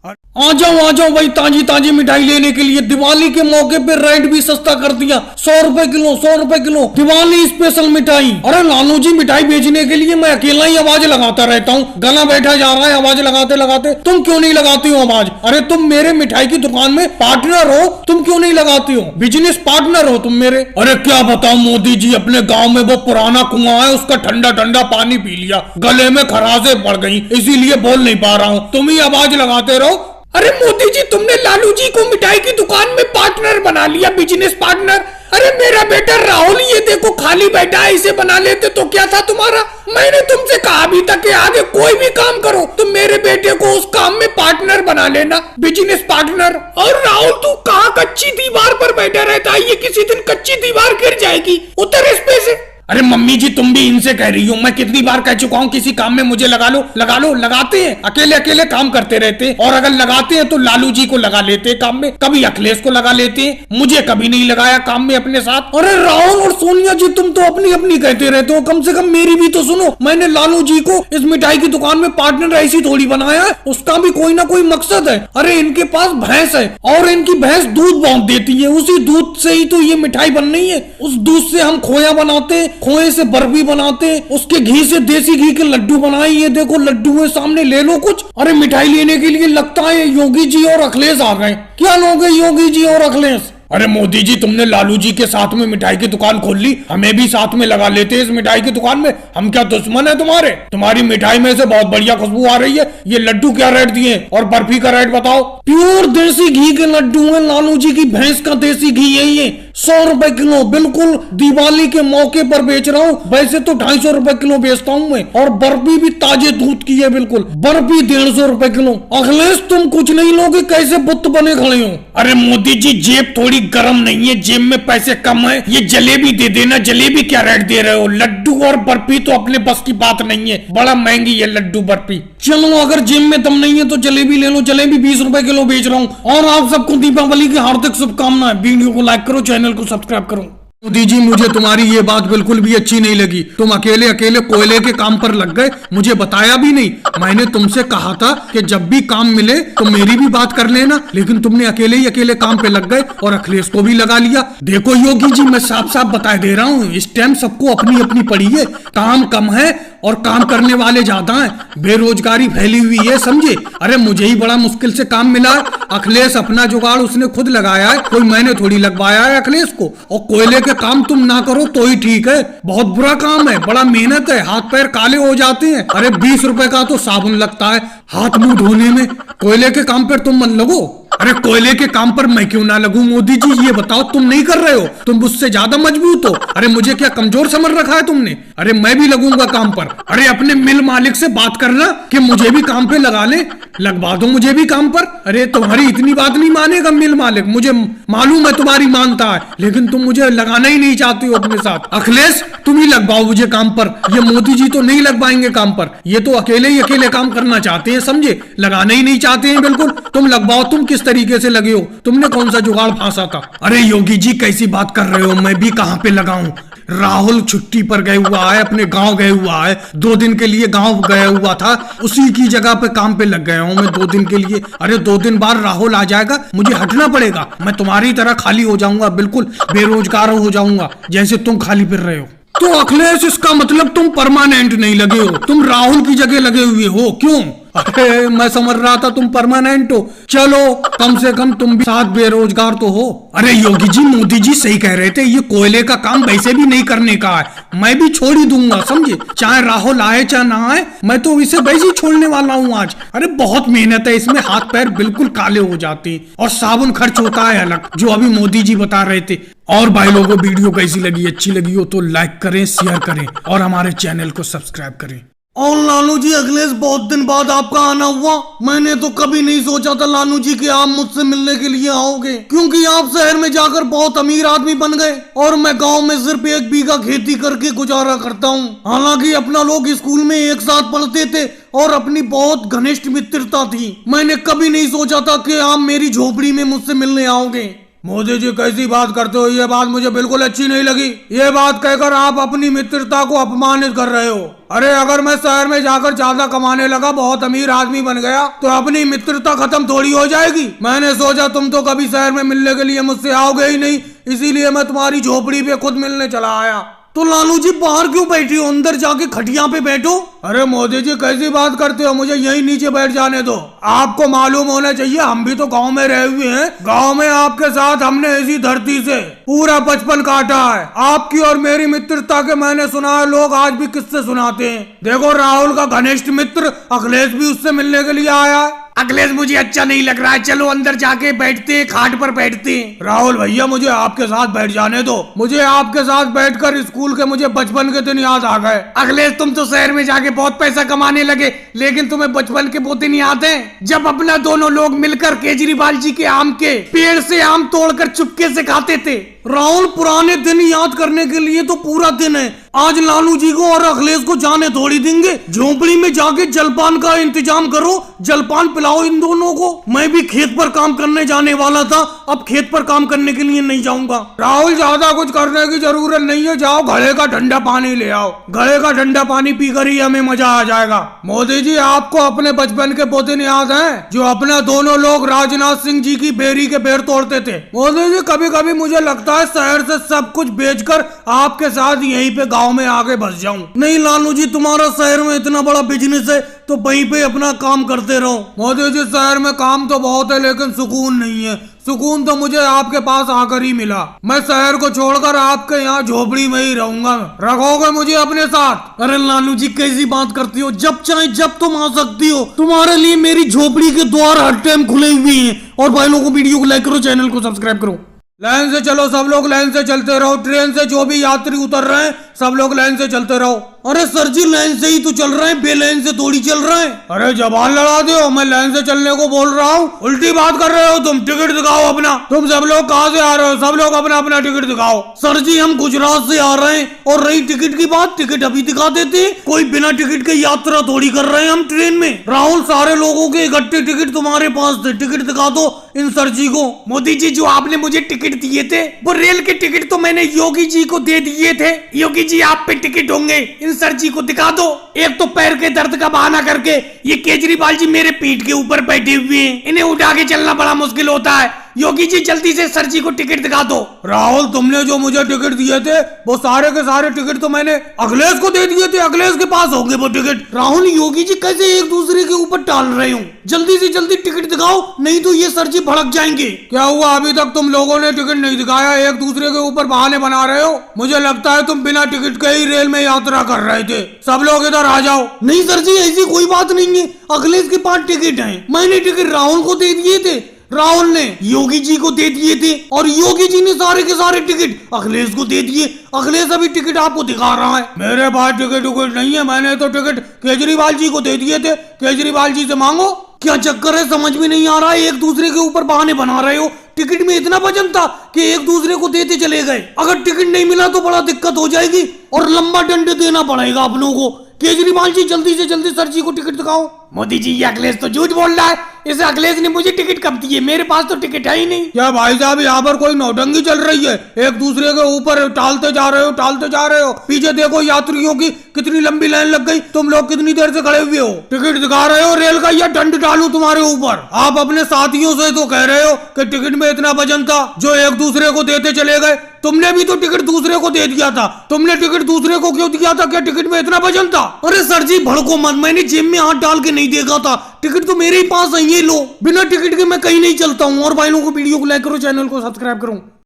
आ जाओ भाई, ताजी ताजी मिठाई लेने के लिए। दिवाली के मौके पे रेट भी सस्ता कर दिया, 100 रुपए किलो, 100 रुपए किलो दिवाली स्पेशल मिठाई। अरे लालू जी, मिठाई बेचने के लिए मैं अकेला ही आवाज लगाता रहता हूँ, गला बैठा जा रहा है आवाज लगाते लगाते। तुम क्यों नहीं लगाती हो आवाज? अरे तुम मेरे मिठाई की दुकान में पार्टनर हो, तुम क्यों नहीं लगाती हो? बिजनेस पार्टनर हो तुम मेरे। अरे क्या बताऊं मोदी जी, अपने गाँव में वो पुराना कुआं है, उसका ठंडा ठंडा पानी पी लिया, गले में खराशे पड़ गई, इसीलिए बोल नहीं पा रहा हूँ। तुम ही आवाज लगाते रहो। अरे मोदी जी, तुमने लालू जी को मिठाई की दुकान में पार्टनर बना लिया, बिजनेस पार्टनर। अरे मेरा बेटा राहुल ये देखो खाली बैठा है, इसे बना लेते तो क्या था तुम्हारा? मैंने तुमसे कहा भी था कि आगे कोई भी काम करो तो मेरे बेटे को उस काम में पार्टनर बना लेना, बिजनेस पार्टनर। और राहुल तू कहाँ कच्ची दीवार पर बैठा रहता है? ये किसी दिन कच्ची दीवार गिर जाएगी, उतर इस पे से। अरे मम्मी जी, तुम भी इनसे कह रही हो, मैं कितनी बार कह चुका हूँ किसी काम में मुझे लगा लो लगा लो। लगाते हैं, अकेले अकेले काम करते रहते हैं, और अगर लगाते हैं तो लालू जी को लगा लेते हैं काम में, कभी अखिलेश को लगा लेते हैं, मुझे कभी नहीं लगाया काम में अपने साथ। अरे राहुल और सोनिया जी, तुम तो अपनी अपनी कहते रहते हो, कम से कम मेरी भी तो सुनो। मैंने लालू जी को इस मिठाई की दुकान में पार्टनर ऐसी थोड़ी बनाया है, उसका भी कोई ना कोई मकसद है। अरे इनके पास भैंस है और इनकी भैंस दूध बहुत देती है, उसी दूध से ही तो ये मिठाई बन रही है। उस दूध से हम खोया बनाते, खोए से बर्फी बनाते, उसके घी से देसी घी के लड्डू बनाए। ये देखो लड्डू है सामने, ले लो कुछ। अरे मिठाई लेने के लिए लगता है योगी जी और अखिलेश आ गए। क्या लोगे योगी जी और अखिलेश? अरे मोदी जी, तुमने लालू जी के साथ में मिठाई की दुकान खोल ली, हमें भी साथ में लगा लेते इस मिठाई की दुकान में। हम क्या दुश्मन है तुम्हारे? तुम्हारी मिठाई में से बहुत बढ़िया खुशबू आ रही है। ये लड्डू क्या रेट दिए और बर्फी का रेट बताओ? प्योर देसी घी के लड्डू है, लालू जी की भैंस का देसी घी है ये, 100 रुपए किलो। बिल्कुल दिवाली के मौके पर बेच रहा हूँ, वैसे तो 250 रुपए किलो बेचता हूँ मैं। और बर्फी भी ताजे दूध की है, बिल्कुल बर्फी 150 रुपए किलो। अखिलेश तुम कुछ नहीं लोगे, कैसे बुत बने खड़े हो? अरे मोदी जी, जेब थोड़ी गरम नहीं है, जेब में पैसे कम है। ये जलेबी दे देना। जलेबी क्या रेट दे रहे हो? लड्डू और बर्फी तो अपने बस की बात नहीं है, बड़ा महंगी है लड्डू बर्फी। चलो अगर जेब में दम नहीं है तो जलेबी ले लो, जलेबी 20 रुपए किलो बेच रहा हूँ। और आप सबको दीपावली की हार्दिक शुभकामनाएं। वीडियो को लाइक करो, चैनल को सब्सक्राइब करो। मोदी जी, मुझे तुम्हारी ये बात बिल्कुल भी अच्छी नहीं लगी। तुम अकेले अकेले कोयले के काम पर लग गए, मुझे बताया भी नहीं। मैंने तुमसे कहा था कि जब भी काम मिले तो मेरी भी बात कर लेना, लेकिन तुमने अकेले ही अकेले काम पे लग गए और अखिलेश को भी लगा लिया। देखो योगी जी, मैं साफ साफ बता दे रहा हूँ, इस टाइम सबको अपनी अपनी पड़ी है। काम कम है और काम करने वाले ज्यादा हैं, बेरोजगारी फैली हुई है, समझे? अरे मुझे ही बड़ा मुश्किल से काम मिला है। अखिलेश अपना जुगाड़ उसने खुद लगाया है, कोई मैंने थोड़ी लगवाया है अखिलेश को। और कोयले के काम तुम ना करो तो ही ठीक है, बहुत बुरा काम है, बड़ा मेहनत है, हाथ पैर काले हो जाते हैं। अरे 20 रुपए का तो साबुन लगता है हाथ मुंह धोने में, कोयले के काम पर तुम मत लगो। अरे कोयले के काम पर मैं क्यों ना लगूं मोदी जी? ये बताओ, तुम नहीं कर रहे हो, तुम मुझसे ज्यादा मजबूत हो। अरे मुझे क्या कमजोर समझ रखा है तुमने? अरे मैं भी लगूंगा काम पर। अरे अपने मिल मालिक से बात करना कि मुझे भी काम पे लगा ले, लगवा दो मुझे भी काम पर। अरे तुम्हारी इतनी बात नहीं मानेगा मिल मालिक, मुझे मालूम है तुम्हारी मानता है, लेकिन तुम मुझे लगाना ही नहीं चाहती हो अपने साथ। अखिलेश तुम ही लगवाओ मुझे काम पर, ये मोदी जी तो नहीं लगवाएंगे काम पर, ये तो अकेले ही अकेले काम करना चाहते हैं, समझे? लगाना ही नहीं चाहते हैं बिल्कुल। तुम लगवाओ, तुम किस तरीके से लगे हो? तुमने कौन सा जुगाड़ फांसा था? अरे योगी जी, कैसी बात कर रहे हो? मैं भी कहाँ पे लगाऊं? राहुल छुट्टी पर गए हुआ है, अपने गांव गए हुआ है, 2 दिन के लिए गांव गया हुआ था, उसी की जगह पे काम पे लग गया हूँ मैं 2 दिन के लिए। अरे 2 दिन बाद राहुल आ जाएगा, मुझे हटना पड़ेगा, मैं तुम्हारी तरह खाली हो जाऊंगा, बिल्कुल बेरोजगार हो जाऊंगा जैसे तुम खाली फिर रहे हो। तो अखिलेश, इसका मतलब तुम परमानेंट नहीं लगे हो, तुम राहुल की जगह लगे हुए हो, क्यों? अरे मैं समझ रहा था तुम परमानेंट हो। चलो कम से कम तुम भी साथ बेरोजगार तो हो। अरे योगी जी, मोदी जी सही कह रहे थे, ये कोयले का काम वैसे भी नहीं करने का है, मैं भी छोड़ ही दूंगा, समझे? चाहे राहुल आए चाहे ना आए, मैं तो इसे वैसे ही छोड़ने वाला हूँ आज। अरे बहुत मेहनत है इसमें, हाथ पैर बिल्कुल काले हो जाते हैं, और साबुन खर्च होता है अलग, जो अभी मोदी जी बता रहे थे। और भाई लोगों, वीडियो कैसी लगी? अच्छी लगी हो तो लाइक करें, शेयर करें और हमारे चैनल को सब्सक्राइब करें। और लालू जी, अखिलेश, बहुत दिन बाद आपका आना हुआ। मैंने तो कभी नहीं सोचा था लालू जी कि आप मुझसे मिलने के लिए आओगे, क्योंकि आप शहर में जाकर बहुत अमीर आदमी बन गए और मैं गांव में सिर्फ 1 बीघा खेती करके गुजारा करता हूं। हालांकि अपना लोग स्कूल में एक साथ पढ़ते थे और अपनी बहुत घनिष्ठ मित्रता थी। मैंने कभी नहीं सोचा था कि आप मेरी झोपड़ी में मुझसे मिलने आओगे। मोदी जी कैसी बात करते हो, ये बात मुझे बिल्कुल अच्छी नहीं लगी। ये बात कहकर आप अपनी मित्रता को अपमानित कर रहे हो। अरे अगर मैं शहर में जाकर ज्यादा कमाने लगा, बहुत अमीर आदमी बन गया, तो अपनी मित्रता खत्म थोड़ी हो जाएगी। मैंने सोचा तुम तो कभी शहर में मिलने के लिए मुझसे आओगे ही नहीं, इसीलिए मैं तुम्हारी झोपड़ी पे खुद मिलने चला आया। तो लालू जी बाहर क्यों बैठी हो, अंदर जाके खटिया पे बैठो। अरे मोदी जी कैसी बात करते हो, मुझे यही नीचे बैठ जाने दो। आपको मालूम होना चाहिए हम भी तो गांव में रहे हुए हैं। गांव में आपके साथ हमने इसी धरती से पूरा बचपन काटा है। आपकी और मेरी मित्रता के मैंने सुना है लोग आज भी किस्से सुनाते हैं। देखो राहुल का घनिष्ठ मित्र अखिलेश भी उससे मिलने के लिए आया है। अखिलेश मुझे अच्छा नहीं लग रहा है, चलो अंदर जाके बैठते, खाट पर बैठते। राहुल भैया मुझे आपके साथ बैठ जाने दो। मुझे आपके साथ बैठकर स्कूल के मुझे बचपन के दिन याद आ गए। अखिलेश तुम तो शहर में जाके बहुत पैसा कमाने लगे, लेकिन तुम्हें बचपन के वो दिन याद है जब अपना दोनों लोग मिलकर केजरीवाल जी के आम के पेड़ से आम तोड़कर चुपके से खाते थे। राहुल पुराने दिन याद करने के लिए तो पूरा दिन है, आज लालू जी को और अखिलेश को जाने थोड़ी देंगे। झोपड़ी में जाके जलपान का इंतजाम करो, जलपान पिलाओ इन दोनों को। मैं भी खेत पर काम करने जाने वाला था, अब खेत पर काम करने के लिए नहीं जाऊंगा। राहुल ज्यादा कुछ करने की जरूरत नहीं है, जाओ घड़े का ठंडा पानी ले आओ। घड़े का ठंडा पानी पीकर ही हमें मजा आ जाएगा। मोदी जी आपको अपने बचपन के वो दिन याद है जो अपना दोनों लोग राजनाथ सिंह जी की बेरी के पेड़ तोड़ते थे। मोदी जी कभी कभी मुझे लगता है शहर से सब कुछ बेचकर आपके साथ यहीं पे गांव में आके बस जाऊं। नहीं लालू जी तुम्हारा शहर में इतना बड़ा बिजनेस है तो वहीं पे अपना काम करते रहो। मोदी जी शहर में काम तो बहुत है लेकिन सुकून नहीं है। सुकून तो मुझे आपके पास आकर ही मिला। मैं शहर को छोड़कर आपके यहाँ झोपड़ी में ही रहूंगा। रखोगे मुझे अपने साथ? अरे लालू जी कैसी बात करती हो, जब चाहे जब तुम आ सकती हो। तुम्हारे लिए मेरी झोपड़ी के द्वार हर टाइम खुले हुए हैं। और भाई लोगों को वीडियो को लाइक करो, चैनल को सब्सक्राइब करो। लाइन से चलो, सब लोग लाइन से चलते रहो। ट्रेन से जो भी यात्री उतर रहे हैं सब लोग लाइन से चलते रहो। अरे सर जी लाइन से ही तो चल रहे हैं, बे लाइन से थोड़ी चल रहे हैं। अरे जबान लड़ा दो, मैं लाइन से चलने को बोल रहा हूँ, उल्टी बात कर रहे हो तुम। टिकट दिखाओ अपना। तुम सब लोग कहाँ से आ रहे हो? सब लोग अपना अपना टिकट दिखाओ। सर जी हम गुजरात से आ रहे हैं। और रही टिकट की बात, टिकट अभी दिखा देते। कोई बिना टिकट के यात्रा थोड़ी कर रहे हैं हम ट्रेन में। राहुल सारे लोगों के इकट्ठे टिकट तुम्हारे पास थे, टिकट दिखा दो इन सर जी को। मोदी जी जो आपने मुझे टिकट दिए थे वो रेल के टिकट तो मैंने योगी जी को दे दिए थे। योगी जी आप पे टिकट होंगे, इन सर जी को दिखा दो। एक तो पैर के दर्द का बहाना करके ये केजरीवाल जी मेरे पीठ के ऊपर बैठे हुए हैं, इन्हें उठा के चलना बड़ा मुश्किल होता है। योगी जी जल्दी से सर जी को टिकट दिखा दो। राहुल तुमने जो मुझे टिकट दिए थे वो सारे के सारे टिकट तो मैंने अखिलेश को दे दिए थे, अखिलेश के पास होंगे वो टिकट। राहुल योगी जी कैसे एक दूसरे के ऊपर टाल रहे हो? जल्दी से जल्दी टिकट दिखाओ, नहीं तो ये सर जी भड़क जाएंगे। क्या हुआ अभी तक तुम लोगों ने टिकट नहीं दिखाया? एक दूसरे के ऊपर बहाने बना रहे हो। मुझे लगता है तुम बिना टिकट के ही रेल में यात्रा कर रहे थे। सब लोग इधर आ जाओ। नहीं सर जी ऐसी कोई बात नहीं है, अखिलेश के पास टिकट है। मैंने टिकट राहुल को दे दिए थे, राहुल ने योगी जी को दे दिए थे, और योगी जी ने सारे के सारे टिकट अखिलेश को दे दिए। अखिलेश अभी टिकट आपको दिखा रहा है। मेरे पास टिकट उकट नहीं है, मैंने तो टिकट केजरीवाल जी को दे दिए थे। केजरीवाल जी से मांगो। क्या चक्कर है समझ में नहीं आ रहा है, एक दूसरे के ऊपर बहाने बना रहे हो। टिकट में इतना वजन था कि एक दूसरे को देते चले गए। अगर टिकट नहीं मिला तो बड़ा दिक्कत हो जाएगी और लंबा दंड देना पड़ेगा अपनों को। केजरीवाल जी जल्दी से जल्दी सर जी को टिकट दिखाओ। मोदी जी ये अखिलेश तो झूठ बोल रहा है, इस अखिलेश ने मुझे टिकट कब दी है? मेरे पास तो टिकट है ही नहीं। क्या भाई साहब यहाँ पर कोई नौटंकी चल रही है? एक दूसरे के ऊपर टालते जा रहे हो, टालते जा रहे हो। पीछे देखो यात्रियों की कितनी लंबी लाइन लग गई, तुम लोग कितनी देर से खड़े हुए हो। टिकट दिखा रहे हो रेल का, या दंड डालूं तुम्हारे ऊपर? आप अपने साथियों से तो कह रहे हो कि टिकट में इतना वजन था जो एक दूसरे को देते चले गए। तुमने भी तो टिकट दूसरे को दे दिया था, तुमने टिकट दूसरे को क्यों दिया था? क्या टिकट में इतना वजन था? अरे सर जी भड़को मत, मैंने जेब में हाथ डाल के नहीं देखा था, टिकट तो मेरे ही पास है, ये लो। बिना टिकट के मैं कहीं नहीं चलता हूँ। और भाई लोगों को वीडियो को लाइक करो, चैनल को सब्सक्राइब करो।